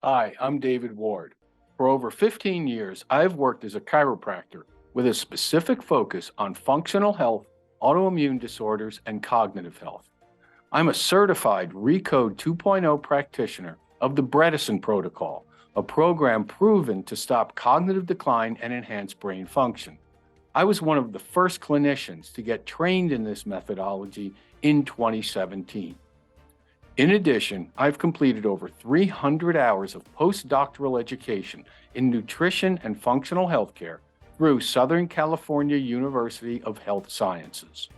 Hi, I'm David Ward. For over 15 years, I've worked as a chiropractor with a specific focus on functional health, autoimmune disorders, and cognitive health. I'm a certified Recode 2.0 practitioner of the Bredesen Protocol, a program proven to stop cognitive decline and enhance brain function. I was one of the first clinicians to get trained in this methodology in 2017. In addition, I've completed over 300 hours of postdoctoral education in nutrition and functional healthcare through Southern California University of Health Sciences.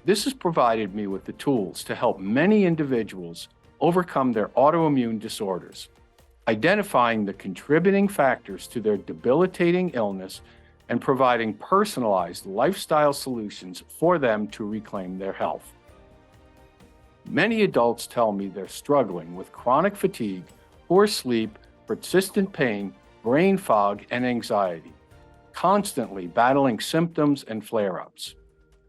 This has provided me with the tools to help many individuals overcome their autoimmune disorders, identifying the contributing factors to their debilitating illness and providing personalized lifestyle solutions for them to reclaim their health. Many adults tell me they're struggling with chronic fatigue, poor sleep, persistent pain, brain fog, and anxiety, constantly battling symptoms and flare-ups.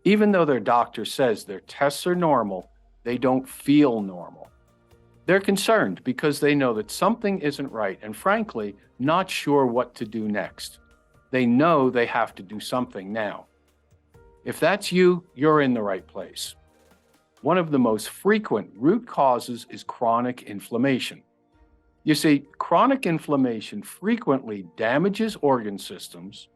Even though their doctor says their tests are normal, they don't feel normal. They're concerned because they know that something isn't right and, frankly, not sure what to do next. They know they have to do something now. If that's you, you're in the right place. One of the most frequent root causes is chronic inflammation. You see, chronic inflammation frequently damages organ systems,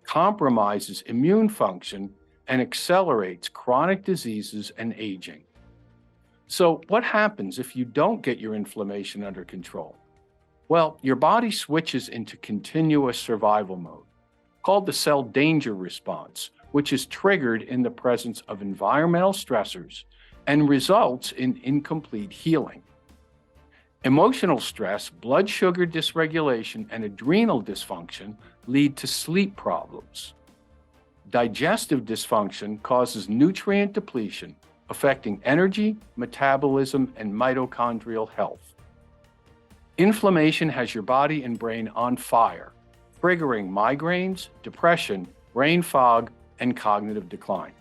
compromises immune function, and accelerates chronic diseases and aging. So, what happens if you don't get your inflammation under control? Well, your body switches into continuous survival mode, called the cell danger response, which is triggered in the presence of environmental stressors and results in incomplete healing. Emotional stress, blood sugar dysregulation, and adrenal dysfunction lead to sleep problems. Digestive dysfunction causes nutrient depletion, affecting energy, metabolism, and mitochondrial health. Inflammation has your body and brain on fire, triggering migraines, depression, brain fog, and cognitive decline.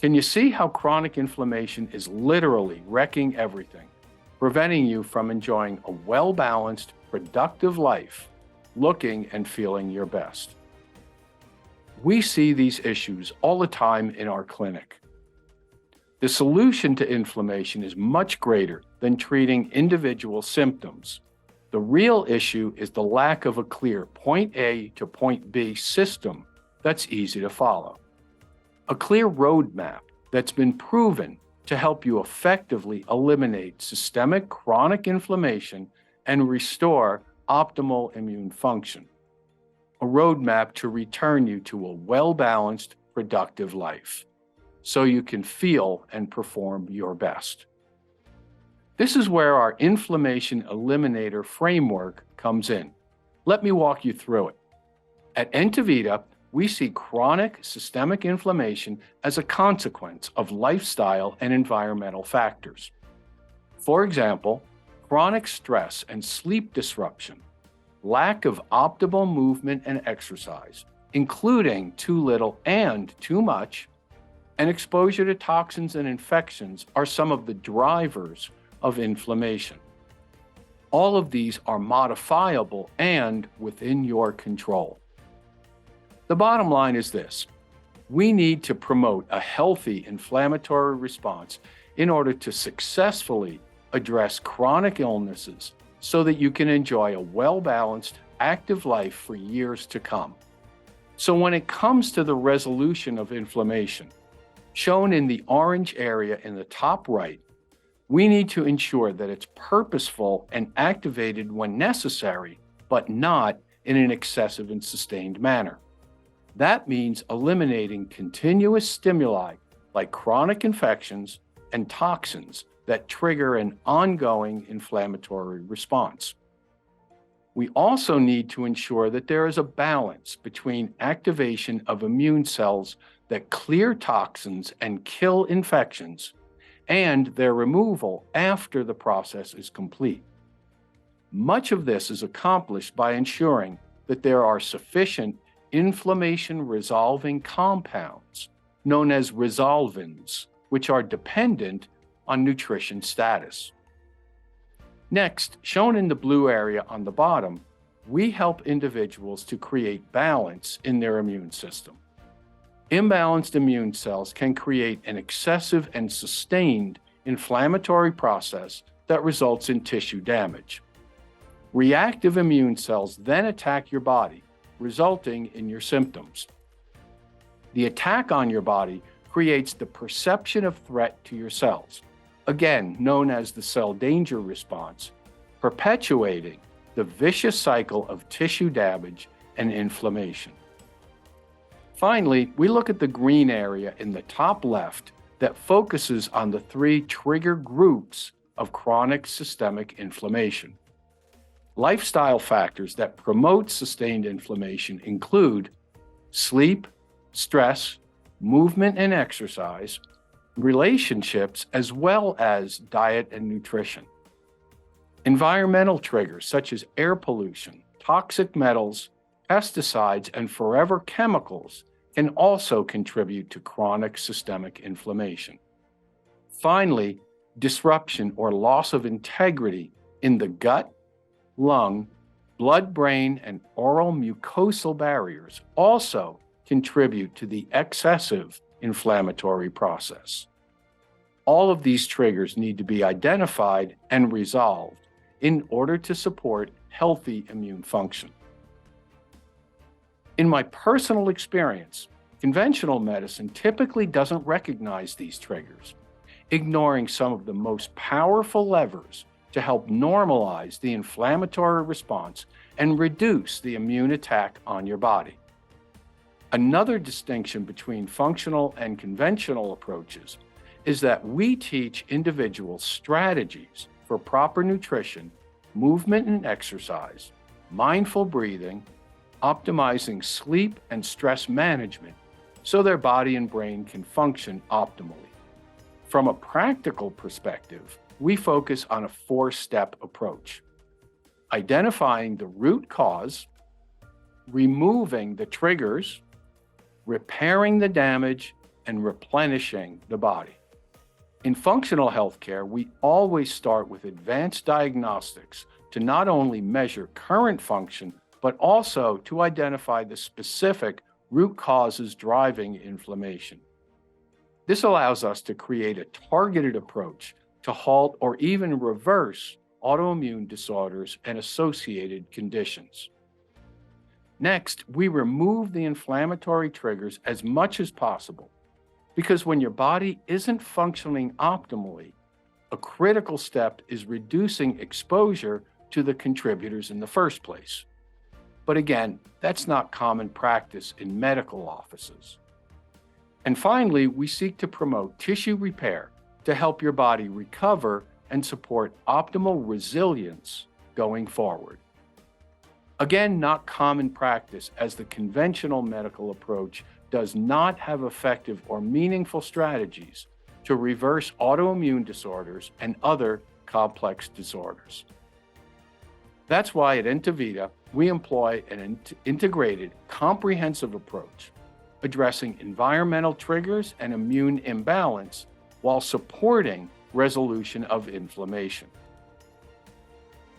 Can you see how chronic inflammation is literally wrecking everything, preventing you from enjoying a well-balanced, productive life, looking and feeling your best? We see these issues all the time in our clinic. The solution to inflammation is much greater than treating individual symptoms. The real issue is the lack of a clear point A to point B system that's easy to follow. A clear roadmap that's been proven to help you effectively eliminate systemic chronic inflammation and restore optimal immune function. A roadmap to return you to a well-balanced, productive life, so you can feel and perform your best. This is where our inflammation eliminator framework comes in. Let me walk you through it. At Entavita, we see chronic systemic inflammation as a consequence of lifestyle and environmental factors. For example, chronic stress and sleep disruption, lack of optimal movement and exercise, including too little and too much, and exposure to toxins and infections are some of the drivers of inflammation. All of these are modifiable and within your control. The bottom line is this: we need to promote a healthy inflammatory response in order to successfully address chronic illnesses so that you can enjoy a well-balanced, active life for years to come. So when it comes to the resolution of inflammation, shown in the orange area in the top right, we need to ensure that it's purposeful and activated when necessary, but not in an excessive and sustained manner. That means eliminating continuous stimuli like chronic infections and toxins that trigger an ongoing inflammatory response. We also need to ensure that there is a balance between activation of immune cells that clear toxins and kill infections and their removal after the process is complete. Much of this is accomplished by ensuring that there are sufficient inflammation-resolving compounds, known as resolvins, which are dependent on nutrition status. Next, shown in the blue area on the bottom, we help individuals to create balance in their immune system. Imbalanced immune cells can create an excessive and sustained inflammatory process that results in tissue damage. Reactive immune cells then attack your body, resulting in your symptoms. The attack on your body creates the perception of threat to your cells, again known as the cell danger response, perpetuating the vicious cycle of tissue damage and inflammation. Finally, we look at the green area in the top left that focuses on the three trigger groups of chronic systemic inflammation. Lifestyle factors that promote sustained inflammation include sleep, stress, movement and exercise, relationships, as well as diet and nutrition. Environmental triggers such as air pollution, toxic metals, pesticides, and forever chemicals can also contribute to chronic systemic inflammation. Finally, disruption or loss of integrity in the gut, lung, blood-brain, and oral mucosal barriers also contribute to the excessive inflammatory process. All of these triggers need to be identified and resolved in order to support healthy immune function. In my personal experience, conventional medicine typically doesn't recognize these triggers, ignoring some of the most powerful levers to help normalize the inflammatory response and reduce the immune attack on your body. Another distinction between functional and conventional approaches is that we teach individuals strategies for proper nutrition, movement and exercise, mindful breathing, optimizing sleep and stress management so their body and brain can function optimally. From a practical perspective, we focus on a four-step approach: identifying the root cause, removing the triggers, repairing the damage, and replenishing the body. In functional healthcare, we always start with advanced diagnostics to not only measure current function, but also to identify the specific root causes driving inflammation. This allows us to create a targeted approach to halt or even reverse autoimmune disorders and associated conditions. Next, we remove the inflammatory triggers as much as possible, because when your body isn't functioning optimally, a critical step is reducing exposure to the contributors in the first place. But again, that's not common practice in medical offices. And finally, we seek to promote tissue repair to help your body recover and support optimal resilience going forward. Again, not common practice, as the conventional medical approach does not have effective or meaningful strategies to reverse autoimmune disorders and other complex disorders. That's why at Entavita, we employ an integrated, comprehensive approach, addressing environmental triggers and immune imbalance while supporting resolution of inflammation.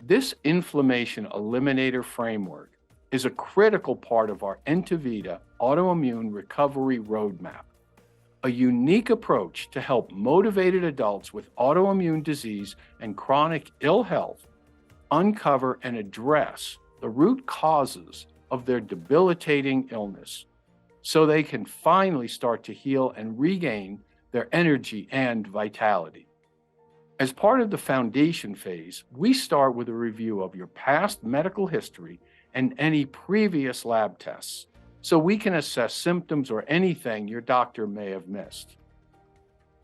This inflammation eliminator framework is a critical part of our Entavita autoimmune recovery roadmap, a unique approach to help motivated adults with autoimmune disease and chronic ill health uncover and address the root causes of their debilitating illness so they can finally start to heal and regain their energy and vitality. As part of the foundation phase, we start with a review of your past medical history and any previous lab tests, so we can assess symptoms or anything your doctor may have missed.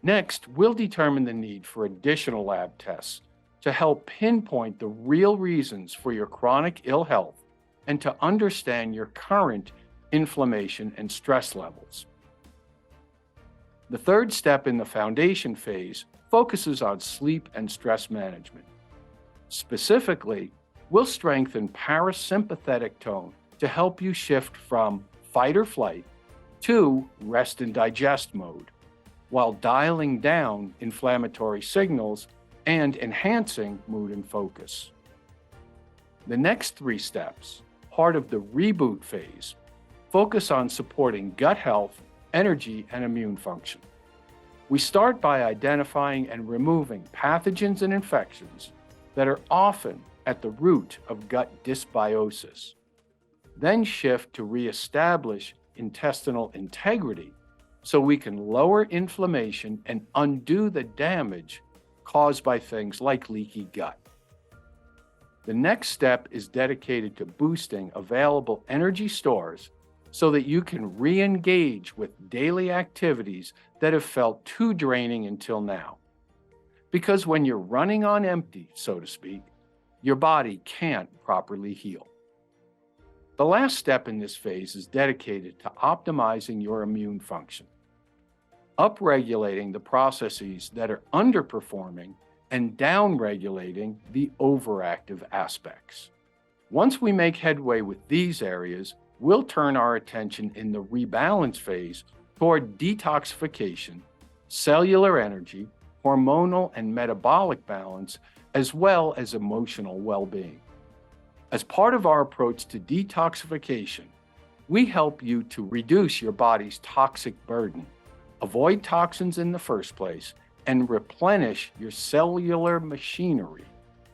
Next, we'll determine the need for additional lab tests to help pinpoint the real reasons for your chronic ill health and to understand your current inflammation and stress levels. The third step in the foundation phase focuses on sleep and stress management. Specifically, we'll strengthen parasympathetic tone to help you shift from fight or flight to rest and digest mode, while dialing down inflammatory signals and enhancing mood and focus. The next 3 steps, part of the reboot phase, focus on supporting gut health, energy, and immune function. We start by identifying and removing pathogens and infections that are often at the root of gut dysbiosis. Then shift to reestablish intestinal integrity so we can lower inflammation and undo the damage caused by things like leaky gut. The next step is dedicated to boosting available energy stores so that you can re-engage with daily activities that have felt too draining until now. Because when you're running on empty, so to speak, your body can't properly heal. The last step in this phase is dedicated to optimizing your immune function, upregulating the processes that are underperforming and downregulating the overactive aspects. Once we make headway with these areas, we'll turn our attention in the rebalance phase toward detoxification, cellular energy, hormonal and metabolic balance, as well as emotional well-being. As part of our approach to detoxification, we help you to reduce your body's toxic burden, avoid toxins in the first place, and replenish your cellular machinery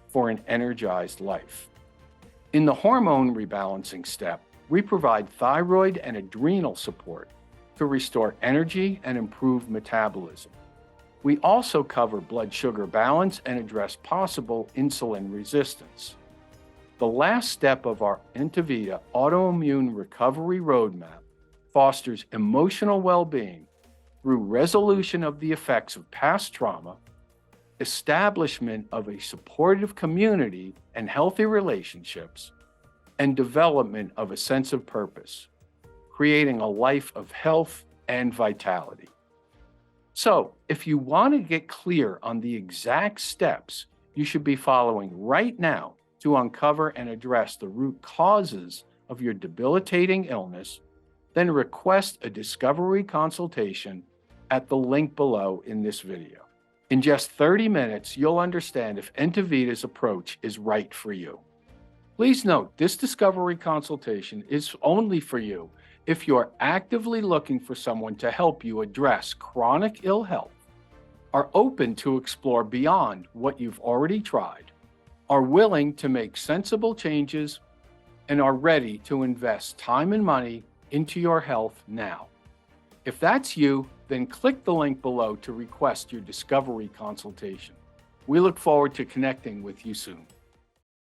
for an energized life. In the hormone rebalancing step, we provide thyroid and adrenal support to restore energy and improve metabolism. We also cover blood sugar balance and address possible insulin resistance. The last step of our Intavita autoimmune recovery roadmap fosters emotional well-being through resolution of the effects of past trauma, establishment of a supportive community and healthy relationships, and development of a sense of purpose, creating a life of health and vitality. So, if you want to get clear on the exact steps you should be following right now to uncover and address the root causes of your debilitating illness, then request a discovery consultation at the link below in this video. In just 30 minutes, you'll understand if Intavita's approach is right for you. Please note, this discovery consultation is only for you if you're actively looking for someone to help you address chronic ill health, are open to explore beyond what you've already tried, are willing to make sensible changes, and are ready to invest time and money into your health now. If that's you, then click the link below to request your discovery consultation. We look forward to connecting with you soon.